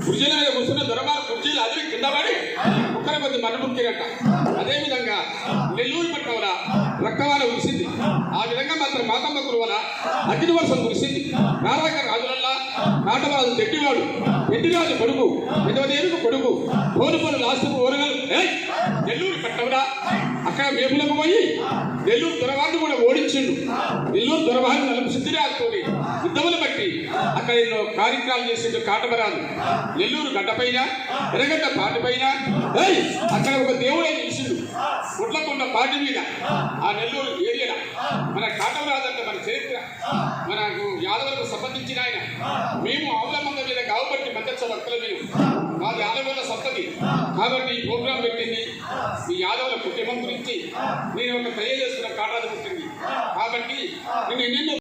కుర్చీల మీద కూర్చున్న దొరబారు కుర్చీలు అదిరి కింద పడి ఒక్కరి కొద్ది మరణముక్కినట్ట. అదేవిధంగా నెల్లూరు పట్టణంలో రక్తవాన కురిసింది. ఆ విధంగా మాత్రం మాతమ్మ కురువల అగ్ని వర్షం కురిసింది. నారాయణ రాజులల్లా నాటరాజు తెట్టివాడు, తెట్టిరాజు కొడుకు, పెదవదేవుకు కొడుకు, కోరుపలు లాస్టుకు ఓరగలు. నెల్లూరు పట్టణంలో అక్కడ మేపులకు పోయి నెల్లూరు దొరవారిని కూడా ఓడించిండు. నెల్లూరు దొరవారిని నలుపు సిద్ధిరాజుతోని యుద్ధములు బట్టి అక్కడ ఎన్నో కార్యక్రమాలు చేసిండు కాటమరాజు. నెల్లూరు గడ్డపైన ఎర్రగడ్డ పాటి పైన అక్కడ ఒక దేవుడే నిలిచిండు గుడ్లకొండ పాటి మీద. ఆ నెల్లూరు ఏరియాలో మన కాటమరాజు అంటే మన చరిత్ర, మనకు యాదవులకు సంబంధించిన ఆయన. మేము ఆవుల మంద మీద కావుబట్టి మధ్యస్థ భక్తుల మీద మాది యాదవుల సంపత్తి కాబట్టి ఈ ప్రోగ్రాం పెట్టింది ఈ యాదవుల కుటుంబం గురించి నేను ఒక తెలియజేస్తున్న కాటరాజు పుట్టింది కాబట్టి నేను ఎన్నెన్నో